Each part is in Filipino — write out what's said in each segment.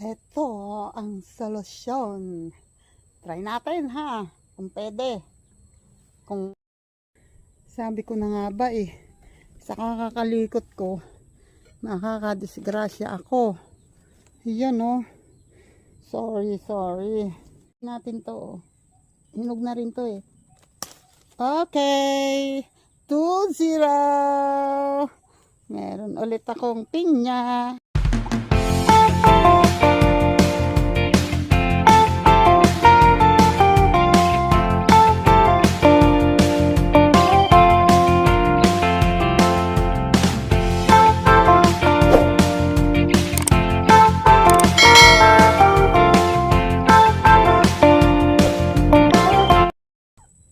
Ito ang solusyon. Try natin ha, kung pwede. Kung sabi ko na nga ba sa kakakalikot ko, makakadisgrasya ako. Yan sorry. Natin to Hinog na rin to Okay. 2-0. Meron ulit akong pinya.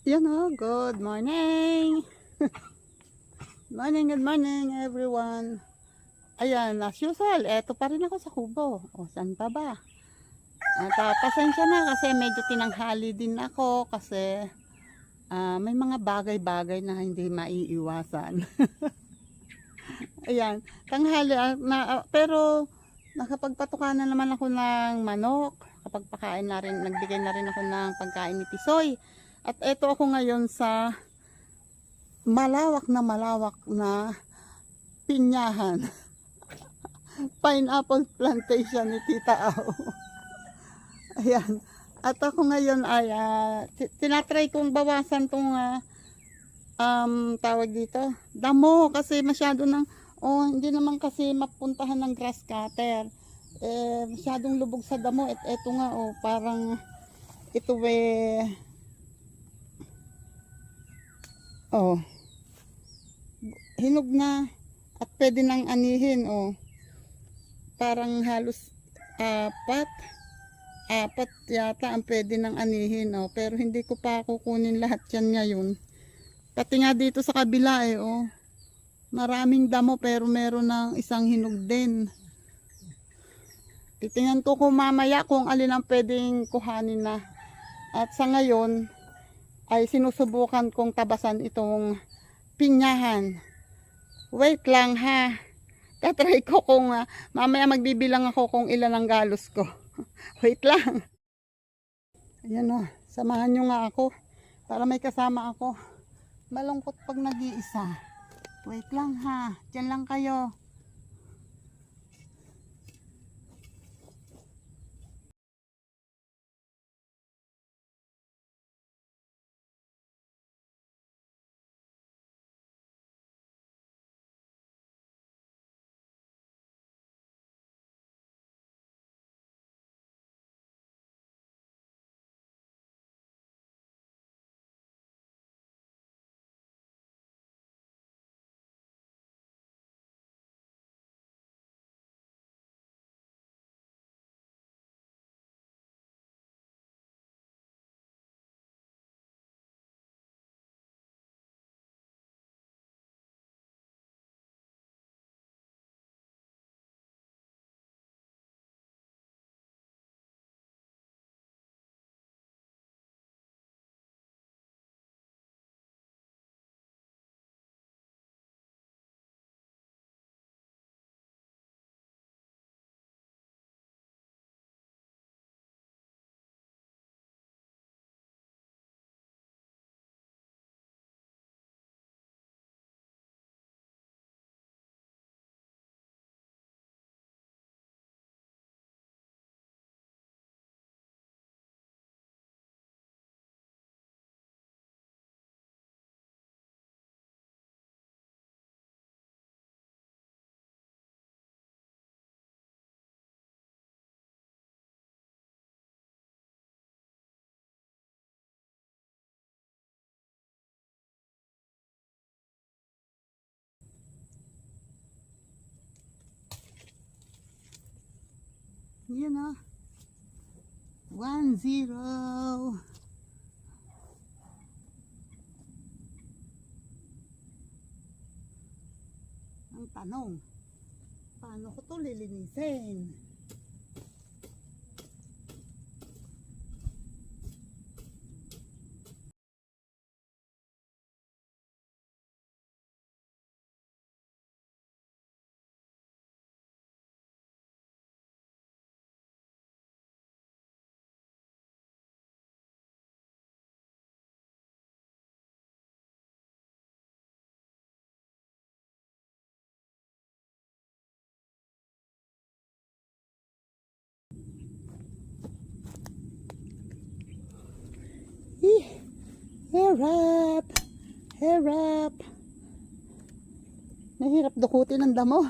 Yan good morning. Good morning everyone. Ayan, as usual, eto pa rin ako sa kubo. Saan pa ba? At pasensya na kasi medyo tinanghali din ako kasi may mga bagay-bagay na hindi maiiwasan. Ayan, tanghali pero nakapagpatukan na naman ako ng manok. Kapag pakain na rin, nagbigay na rin ako ng pagkain ni Tisoy. At eto ako ngayon sa malawak na pinyahan. Pineapple plantation ni Tita Au. Ayan. At ako ngayon ay tinatry kong bawasan tong tawag dito, damo kasi masyado ng hindi naman kasi mapuntahan ng grass cutter. Masyadong lubog sa damo at eto nga parang ito hinog na at pwede nang anihin parang halos apat yata ang pwede nang anihin pero hindi ko pa kukunin lahat yan ngayon, pati nga dito sa kabila maraming damo pero meron ng isang hinog din. Titingnan ko kung mamaya kung alin ang pwedeng kuhanin na, at sa ngayon ay sinusubukan kong tabasan itong pinyahan. Wait lang ha. Tatry ko kung mamaya magbibilang ako kung ilan ang galos ko. Wait lang. Ayan samahan nyo nga ako para may kasama ako. Malungkot pag nag-iisa. Wait lang ha. Diyan lang kayo. Yan 1-0. Ang tanong, paano ko to lilinisin? Hirap! Hirap! Nahirap dukutin ang damo.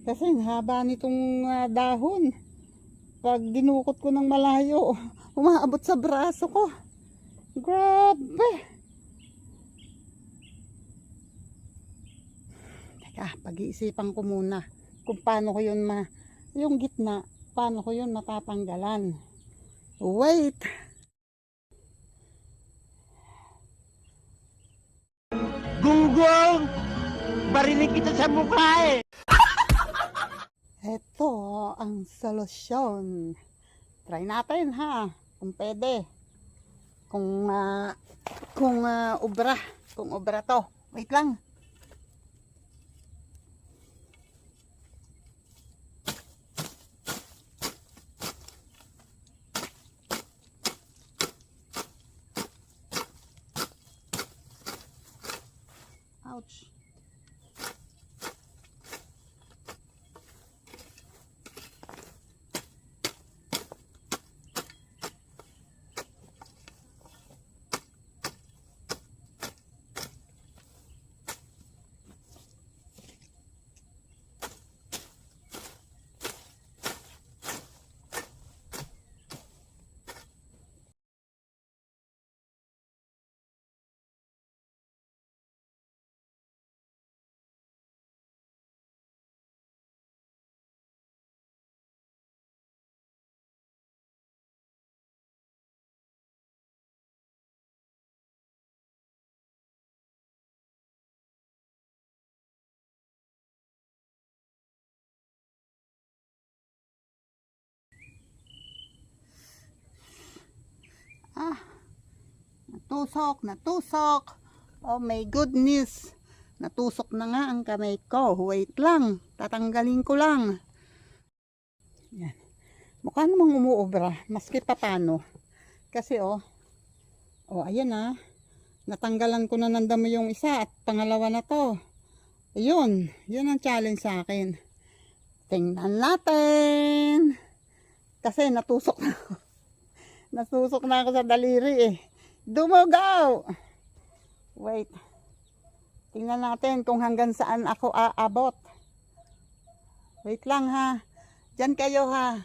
Kasi ang haba nitong dahon. Pag dinukot ko ng malayo, umaabot sa braso ko. Grabe! Teka, pag-iisipan ko muna kung paano ko yun yung gitna, paano ko yun matatanggalan. Wait! Gunggong! Barinig kita sa mukha eh! Ito ang solusyon. Try natin ha, kung pwede. Kung obra to. Wait lang. Ouch. Natusok. Oh my goodness. Natusok na nga ang kamay ko. Wait lang. Tatanggalin ko lang. Yan. Mukha namang umuobra. Maski pa paano. Kasi ayan natanggalan ko na ng damo yung isa at pangalawa na to. Ayun. Yun ang challenge sa akin. Tingnan natin. Kasi natusok na ako. Nasusok na ako sa daliri eh. Dumugaw! Wait. Tingnan natin kung hanggang saan ako aabot. Wait lang ha. Diyan kayo ha.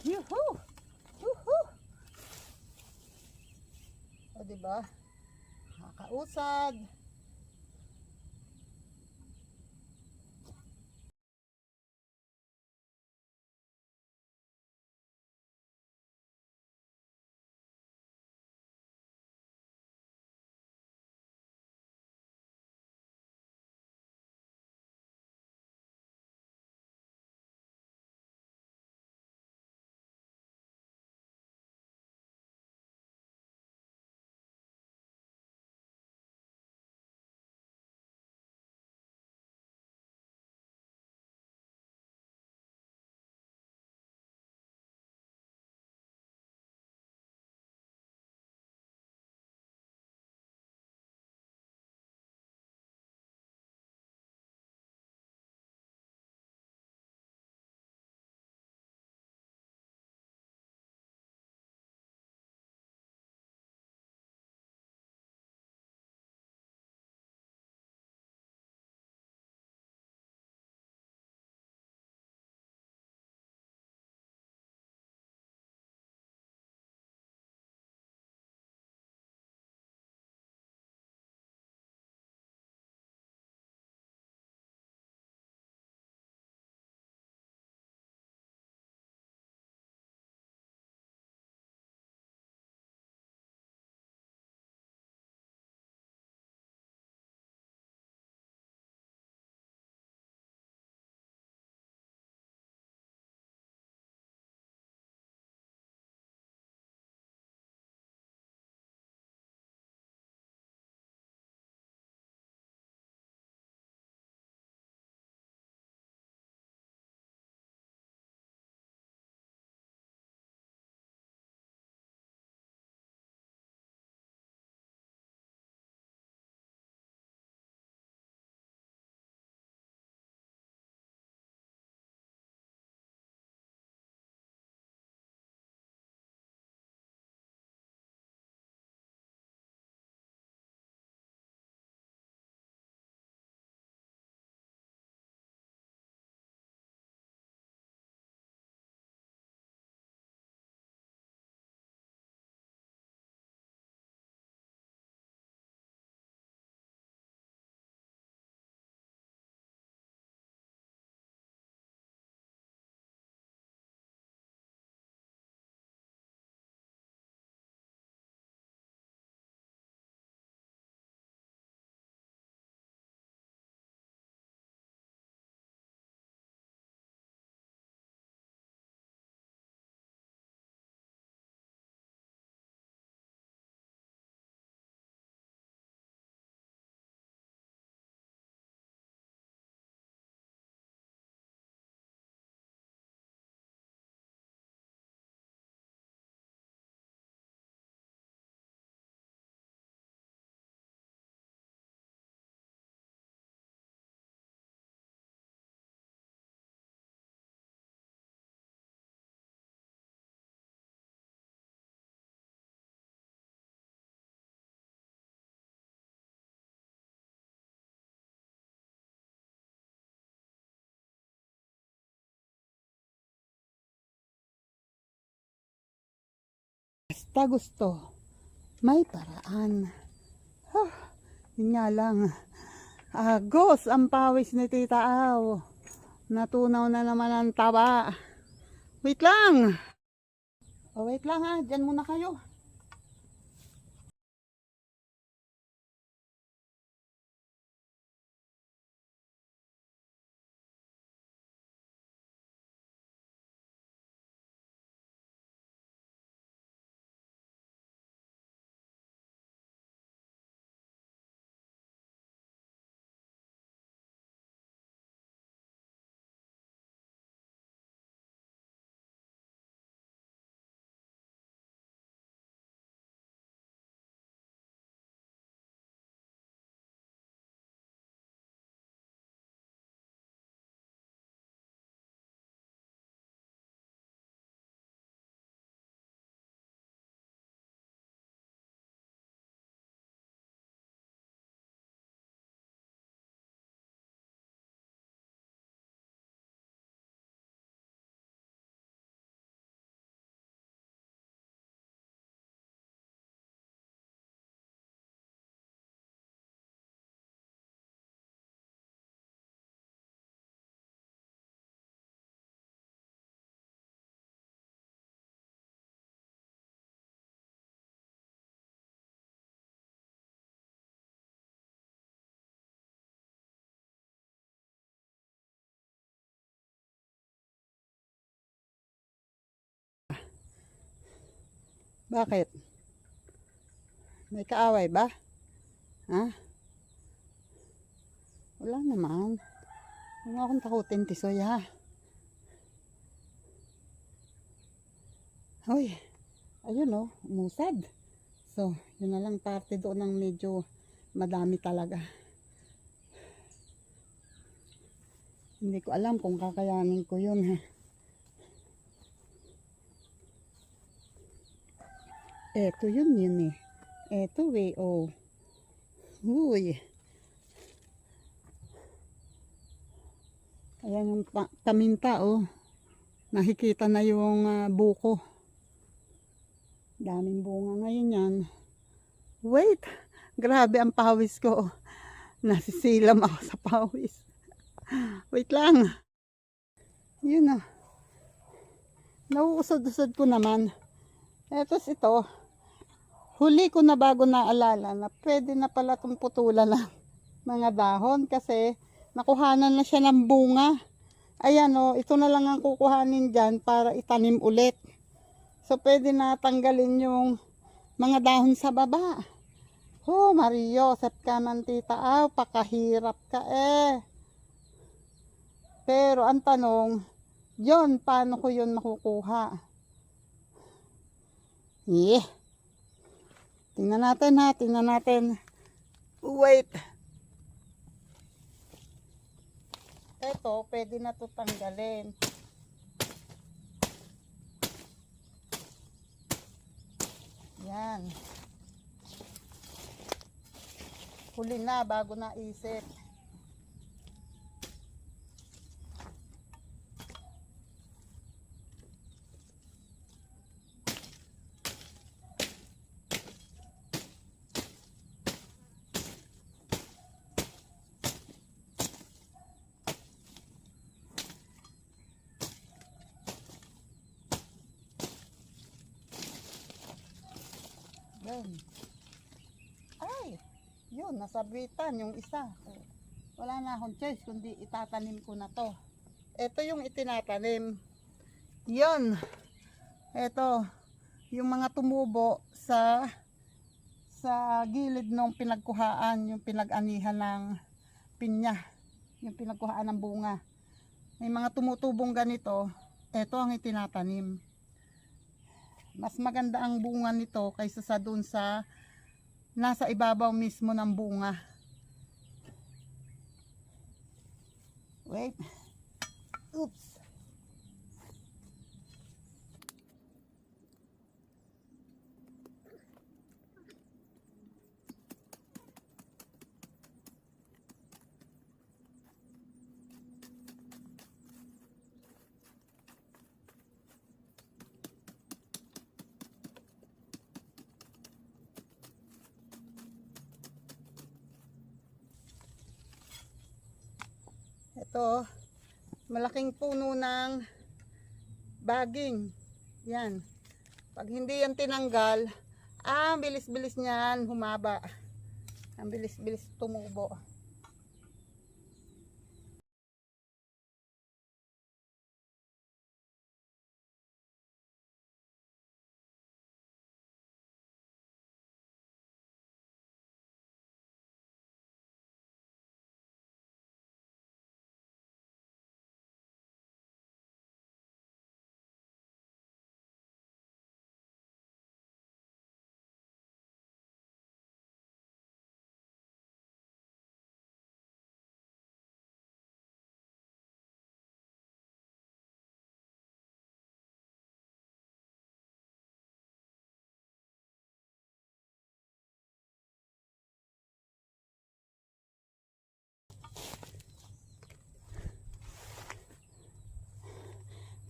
Yuhu! Yuhu! Diba? Kakausad. Basta gusto, may paraan. Yun nga lang. Agos ang pawis ni Tita Aw. Natunaw na naman ang taba. Wait lang. Wait lang ha. Diyan muna kayo. Bakit? May kaaway ba? Ha? Wala naman. Huwag mo akong takutin, Tisoy, ha? Hoy, ayun oh, umusad. So, yun na lang parte doon ng medyo madami talaga. Hindi ko alam kung kakayanin ko yun, ha. Eto yun eh. Eto oh. Uy. Ayan yung paminta oh. Nakikita na yung buko. Daming bunga ngayon yan. Wait. Grabe ang pawis ko. Nasisilam ako sa pawis. Wait lang. Yun oh. Nauusad-usad ko naman. Etos ito. Huli ko na bago naalala na pwede na pala itong putulan ng mga dahon kasi nakuhanan na siya ng bunga. Ayan o, ito na lang ang kukuhanin dyan para itanim ulit. So pwede na tanggalin yung mga dahon sa baba. Oh Mario, sap ka man tita. Pakahirap ka eh. Pero ang tanong, yon paano ko yun makukuha? Yeah. Tingnan natin ha, tingnan natin. Wait. Eto, pwede na ito tanggalin. Yan. Huli na bago naisip. Yan. Ay, yun, nasabitan yung isa. Wala na akong choice, kundi itatanim ko na to. Ito yung itinatanim. Yun. Ito, yung mga tumubo sa gilid ng pinagkuhaan, yung pinag-anihan ng pinya, yung pinagkuhaan ng bunga. May mga tumutubong ganito, ito ang itinatanim. Mas maganda ang bunga nito kaysa sa dun sa nasa ibabaw mismo ng bunga. Wait. Oops. Ito, malaking puno ng baging. Yan. Pag hindi yan tinanggal, ang bilis-bilis niyan humaba. Ang bilis-bilis tumubo.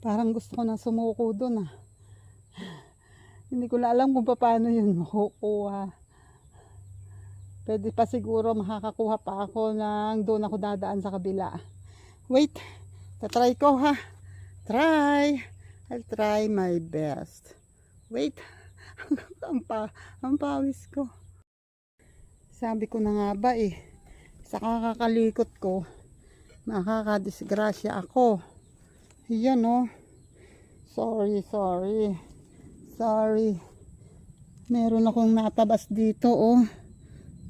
Parang gusto ko na sumuko doon ah. Hindi ko na alam kung paano yun makukuha. Pwede pa siguro makakakuha pa ako ng doon ako dadaan sa kabila. Wait, tatry ko ha. I'll try my best. Wait, ang pawis ko. Sabi ko na nga ba eh, sa kakakalikot ko, makakadisgrasya ako. Yan oh. Sorry. Meron akong natabas dito, oh.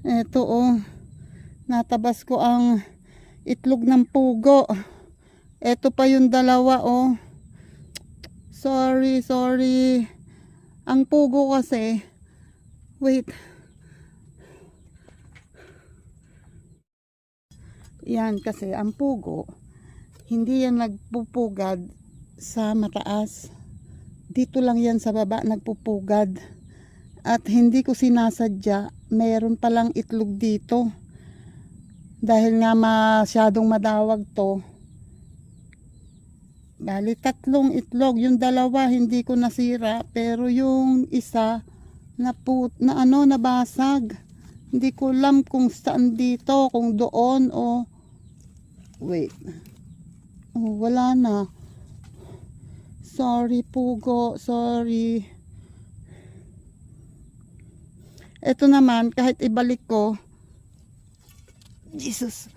Eto, oh. Natabas ko ang itlog ng pugo. Eto pa yung dalawa, oh. Sorry, sorry. Ang pugo kasi, wait. Yan kasi, ang pugo, hindi yan nagpupugad sa mataas. Dito lang yan sa baba nagpupugad. At hindi ko sinasadya, meron palang itlog dito. Dahil nga masyadong madawag to. Bali, 3 itlog. Yung dalawa hindi ko nasira, pero yung isa nabasag. Hindi ko alam kung saan dito, kung doon o wait. Oh, wala na. Sorry pugo, sorry. Ito naman, kahit ibalik ko, Jesus,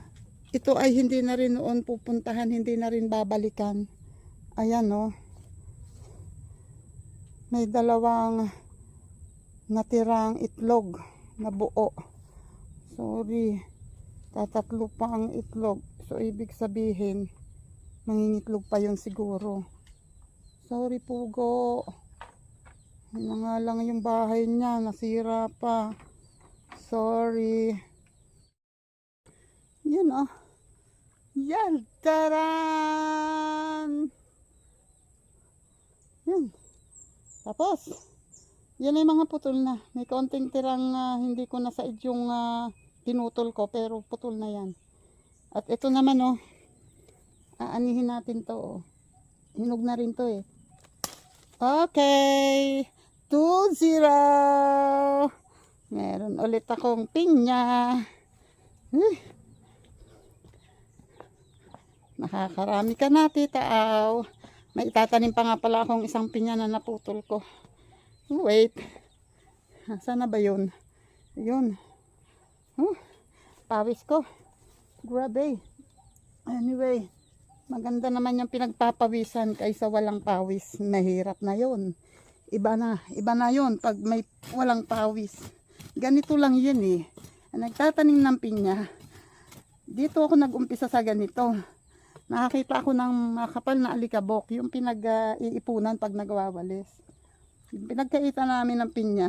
ito ay hindi na rin noon pupuntahan, hindi na rin babalikan. Ayan, oh. May 2 natirang itlog na buo. Sorry. 3 pa ang itlog. So, ibig sabihin, mangingitlog pa yun siguro. Sorry, pugo. Yun na nga lang yung bahay niya. Nasira pa. Sorry. Yan, oh. Yan. Taran! Yan. Tapos, yan ay mga putol na. May kaunting tirang hindi ko nasaid yung pinutol ko, pero putol na yan. At ito naman, oh, aanihin natin to, oh. Hinog na rin to, eh. Okay. 2-0. Meron ulit akong pinya. Nakakarami ka na, tita Aw. May itatanim pa nga pala akong isang pinya na naputol ko. Wait. Saan na ba yun? Yun. Pawis ko. Grabe. Anyway. Maganda naman yung pinagpapawisan kaysa walang pawis. Mahirap na yun. Iba na yun pag may walang pawis. Ganito lang yun, eh. Nagtatanim ng pinya. Dito ako nag-umpisa sa ganito. Nakakita ako ng makapal na alikabok, yung pinag-iipunan pag nagwawalis. Yung pinagkaita namin ng pinya,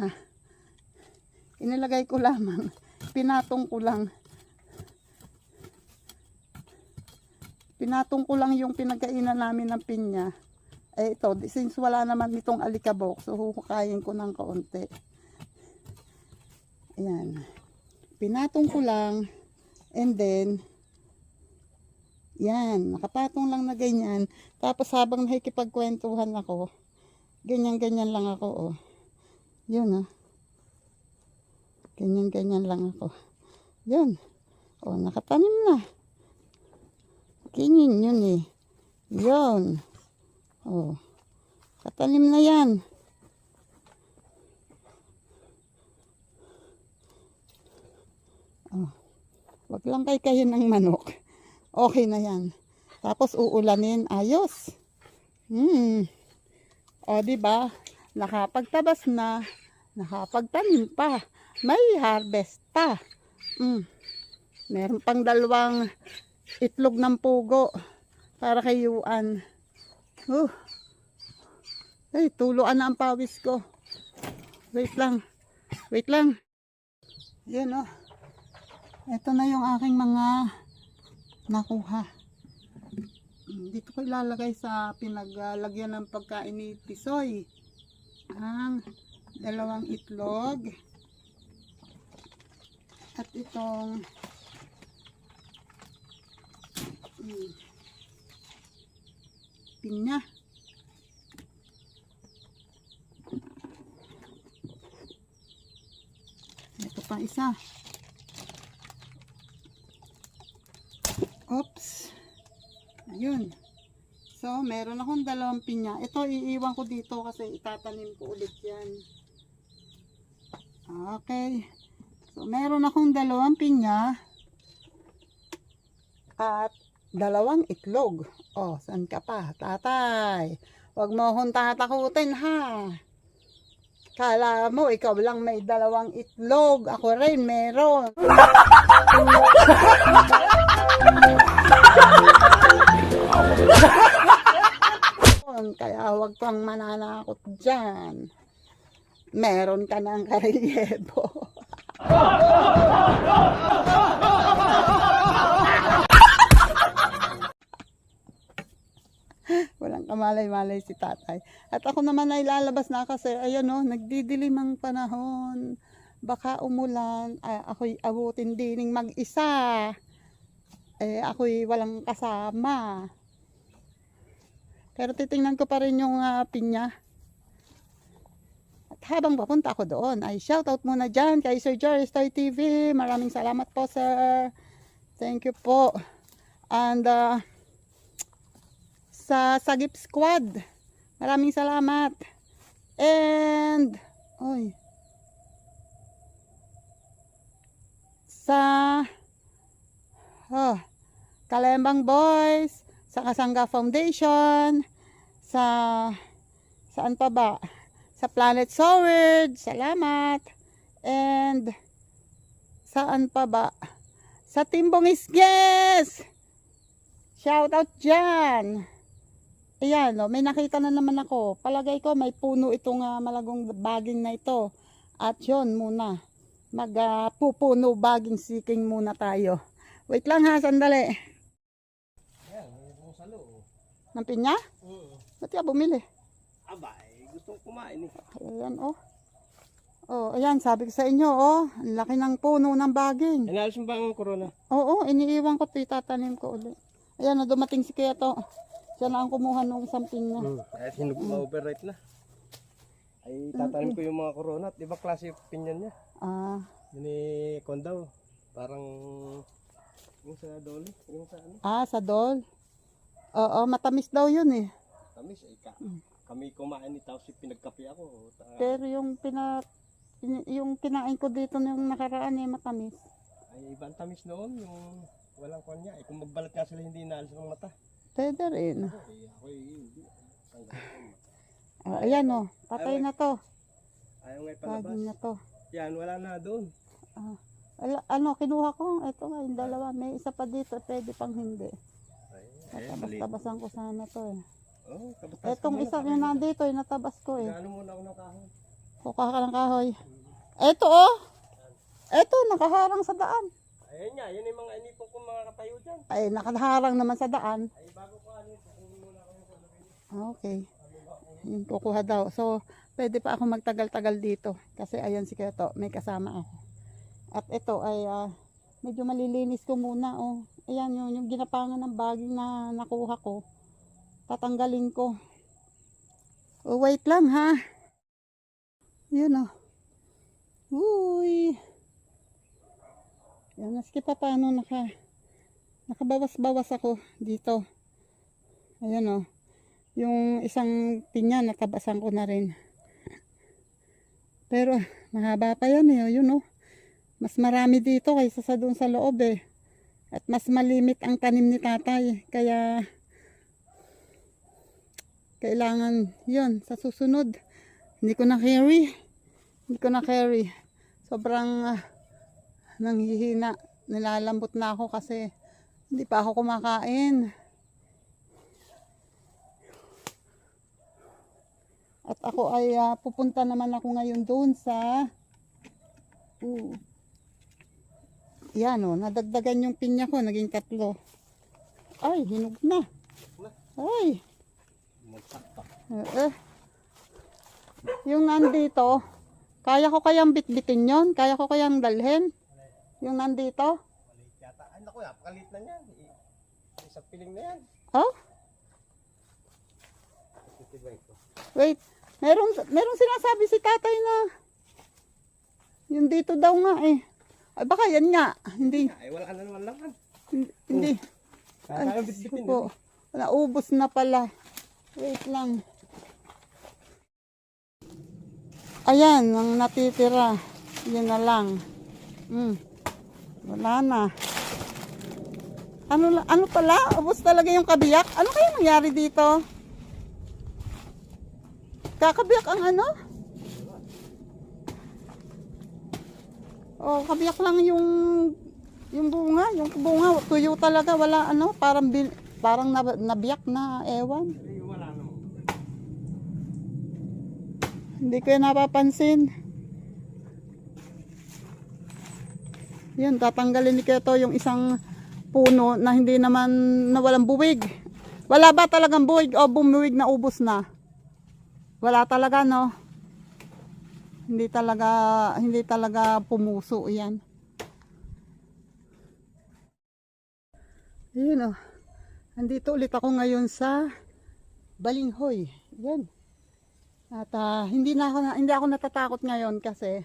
inilagay ko lamang, pinatong ko lang yung pinagkainan namin ng pinya. Eh ito, since wala naman itong alikabok, so huhukayin ko ng kaunti. Ayan. Pinatong ko lang, and then, yan, nakapatong lang na ganyan. Tapos habang nakikipagkwentuhan ako, ganyan-ganyan lang ako, oh. Yun, oh. Ganyan-ganyan lang ako. Yun. Oh, nakatanim na. Ganyan yun, eh. Yun. Oh. Katanim na yan. Oh. Wag lang kayo ng manok. Okay na yan. Tapos uulanin, ayos. O, diba? Nakapagtabas na, nakapagtanim pa, may harvest pa. Meron pang 2 itlog ng pugo para kay Yuan. Ay, tuluan na ang pawis ko. Wait lang. Yan, oh. Ito na yung aking mga nakuha. Dito ko ilalagay sa pinaglagyan ng pagkain ni Tisoy ang 2 itlog at itong pinya. Ito pa isa. Oops. Ayun. So, meron akong 2 pinya. Ito, iiwan ko dito kasi itatanim ko ulit yan. Okay. So, meron akong 2 pinya at 2 itlog. Oh, saan ka pa, tatay? Huwag mo akong tatakutin, ha? Kala mo, ikaw lang may dalawang itlog. Ako rin, meron. Kaya huwag kang mananakot dyan. Meron ka ng karelyebo. Walang kamalay-malay si tatay. At ako naman ay lalabas na kasi, ayan o, nagdidilim ang panahon. Baka umulan. Ako'y abutin dining mag-isa. Ako'y walang kasama. Pero titingnan ko pa rin yung pinya. At habang papunta ako doon, ay shoutout muna dyan kay Sir Joris Toy TV. Maraming salamat po, sir. Thank you po. And sa Sagip Squad, maraming salamat. And sa Kalembang Boys, sa Kasangga Foundation, saan pa ba? Sa Planet Sword, salamat. And saan pa ba? Sa Timbong Isges, shoutout dyan. Ayan, may nakita na naman ako. Palagay ko may puno itong malagong baging na ito. At yun muna. Magpupuno baging seeking muna tayo. Wait lang ha, sandali. Ayan, may salo. Ng pinya? Oo. Ba't ka bumili? Aba, gusto kong kumain eh. Ayan oh. Oh, ayan, sabi ko sa inyo oh. Ang laki ng puno ng baging. Inalis mo ba ang corona? Oo, iniiwan ko ito. Itatanim ko ulit. Ayan, dumating si Kuya to. Siya na ang kumuha ng isang pinya. Ay, hinog ma-overripe na. Ay, tatanim ko yung mga corona. At iba klase yung pinyan niya. Yun eh, kondaw. Parang yung sa dole. Yung sa ano. Sa dol. Oo, matamis daw yun eh. Tamis ay kami kumain ni tapos pinagkape ako. Pero yung kinain ko dito yung nakaraan eh, matamis. Ay, ibang tamis noon. Yung walang kanya. Ay, kung magbalat nga sila hindi inaalis ng mata. Pwede rin. Ako hindi. Ayan o, patay na to. Ayaw nga ipalabas. Baging na to. Yan, wala na doon. Kinuha ko. Ito nga, yung dalawa. May isa pa dito, pwede pang hindi. Natabas-tabasan ko sana to eh. Oh, Etong isa yung nandito, yung natabas ko eh. Gano muna ako ng kahoy. Kukuha ka ng kahoy. Eto oh! Eto, nakaharang sa daan. Ayan nga, yun yung mga inipong kong mga katayo dyan. Ay, nakaharang naman sa daan. Ay, bago ko ano, kukunin muna ako yung Okay. Yung kukuha daw. So, pwede pa ako magtagal-tagal dito. Kasi ayan si Keto, may kasama ako. At ito ay medyo malilinis ko muna. Oh. Ayan yung ginapangan ng baging na nakuha ko. Tatanggalin ko. Oh, wait lang ha. Yun oh. Uy. Yan, maski pa paano nakabawas-bawas ako dito. Ayan oh. Yung isang pinya natabasan ko na rin. Pero mahaba pa yan eh. Yun oh. Mas marami dito kaysa sa doon sa loob eh. At mas malimit ang tanim ni tatay. Kaya kailangan yun sa susunod. Hindi ko na carry. Sobrang nanghihina. Nilalambot na ako kasi hindi pa ako kumakain. At ako ay pupunta naman ako ngayon doon sa yan o, nadagdagan yung pinya ko, naging 3. Ay, hinog na. Ay. Yung nandito, kaya ko kayang bitbitin yon? Kaya ko kayang dalhin? Yung nandito? maliit yata. Ay, naku, napakalit na yan. Isang piling na yan. Oh? Titibay ko. Wait, meron sinasabi si tatay na yung dito daw nga eh. Ay baka yan nga. Hindi. Ay, wala na naman lang. Hindi. Kaya bitbitin. Suko. Wala, ubos na pala. Wait lang. Ayan, ang natitira. Yun na lang. Wala na. Ano pala? Ubos talaga yung kabiyak. Ano kaya nangyari dito? Kakabiyak ang ano? Oh, kabiyak lang yung bunga tuyo talaga, wala ano, parang nabiyak na, ewan. Ay, wala naman. Hindi ko yan napapansin. Yan, tatanggalin ni Keto yung isang puno na hindi naman na walang buwig. Wala ba talagang buwig o bumuwig na ubos na? Wala talaga, no? Hindi talaga pumuso yan. Ayun, oh. Andito ulit ako ngayon sa Balinghoy. Yan. At hindi ako natatakot ngayon kasi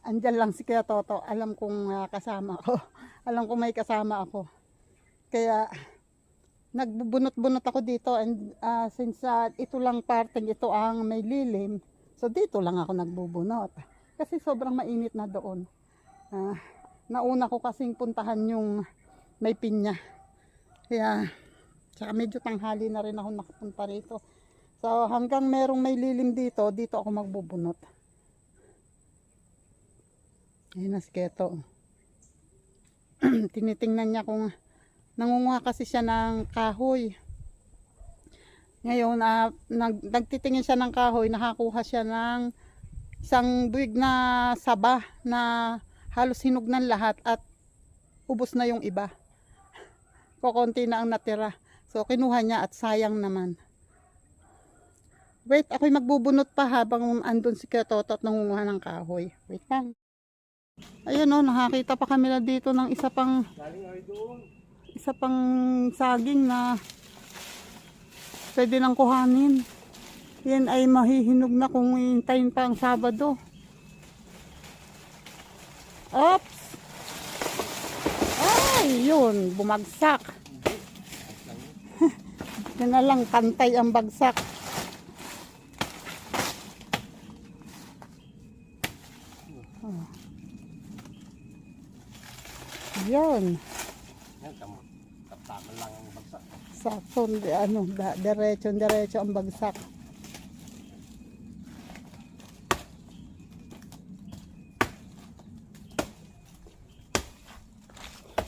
andyan lang si Kuya Toto. Alam kong kasama ako. Alam kong may kasama ako. Kaya nagbubunot-bunot ako dito, and since ito lang parteng ito ang may lilim, so dito lang ako nagbubunot. Kasi sobrang mainit na doon. Nauna ko kasing puntahan yung may pinya. Kaya tsaka medyo tanghali na rin ako nakapunta rito. So hanggang merong may lilim dito ako magbubunot. Ayun na si Keto. Tinitingnan niya kung nangunguha kasi siya ng kahoy. Ngayon, nagtitingin siya ng kahoy, nakakuha siya ng isang buwig na saba na halos hinog ng lahat at ubos na yung iba. Kukunti na ang natira. So, kinuha niya at sayang naman. Wait, ako'y magbubunot pa habang andun si Kuya Toto at nangunguha ng kahoy. Wait lang. Ayun o, nakakita pa kami na dito ng isa pang saging na pwede nang kuhanin. Yan ay mahihinog na kung hintayin pa ang Sabado. Oops! Ay, yun, bumagsak. Yan na lang, pantay ang bagsak. Oh. Yan. Yan, taptaman lang ang bagsak. Sakto, diretso ang bagsak.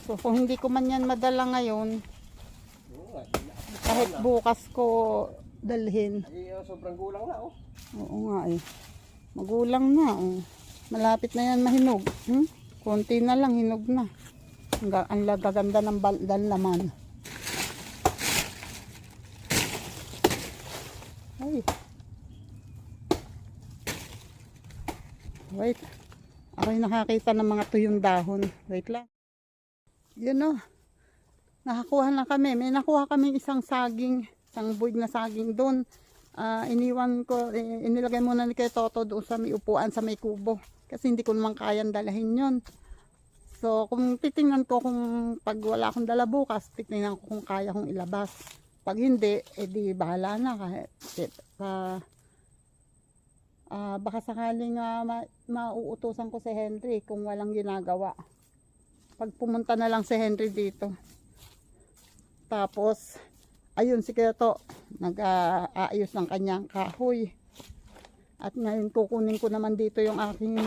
So kung hindi ko man yan madala ngayon, kahit bukas ko dalhin. Ay, sobrang gulang na, oh. Oo nga eh. Magulang na, oh. Malapit na yan mahinog. Konti na lang, hinog na. Ang gaganda ng laman. Ay. Wait. Ako'y nakakita ng mga tuyong dahon. Wait lang. Yun o. Nakakuha na kami. May nakuha kami isang buwig na saging doon. Inilagay muna ni Kuya Toto doon sa may upuan, sa may kubo. Kasi hindi ko naman kayang dalahin yun. So, kung titingnan ko kung pag wala akong dala bukas, titingnan ko kung kaya kong ilabas. Pag hindi, edi bahala na. Baka sakaling mauutusan ko si Henry kung walang ginagawa. Pag pumunta na lang si Henry dito. Tapos, ayun si Keto, nag-aayos ng kanyang kahoy. At ngayon kukunin ko naman dito yung aking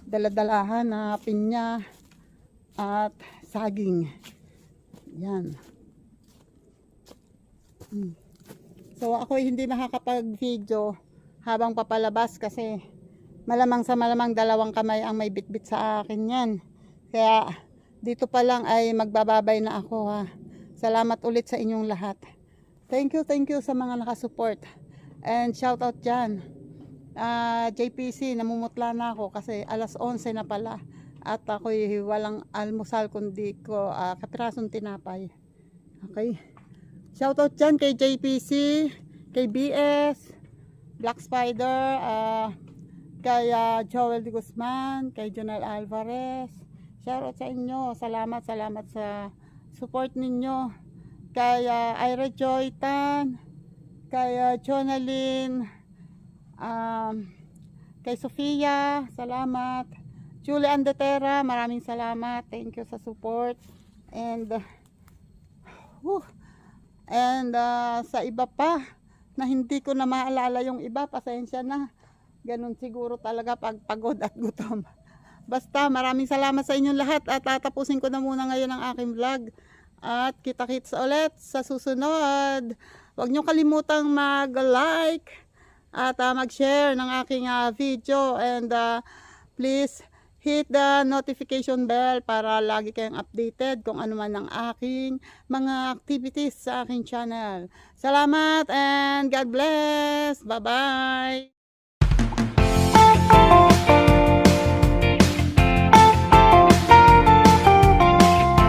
daladalahan na pinya at saging. Yan. So ako hindi makakapag-video habang papalabas kasi malamang sa malamang dalawang kamay ang may bitbit sa akin yan. Kaya dito pa lang ay magbababay na ako ha. Salamat ulit sa inyong lahat. Thank you sa mga nakasupport. And shout out dyan. JPC, namumutla na ako kasi alas 11 na pala. At ako'y walang almusal kundi ko kapirasong tinapay. Okay. Shout out dyan kay JPC, kay BS, Black Spider, kay Joel de Guzman, kay Jonel Alvarez. Shout out sa inyo. Salamat sa support ninyo. Kay Ira Joy Tan, kay Jonalyn, kay Sofia, salamat. Julie Andetera, maraming salamat. Thank you sa support. And sa iba pa na hindi ko na maalala yung iba, pasensya na. Ganun siguro talaga pag pagod at gutom. Basta maraming salamat sa inyong lahat at tatapusin ko na muna ngayon ang aking vlog. At kita-kits ulit sa susunod. Huwag nyo kalimutang mag-like at mag-share ng aking video. And please hit the notification bell para lagi kayong updated kung ano man ang aking mga activities sa aking channel. Salamat and God bless. Bye-bye.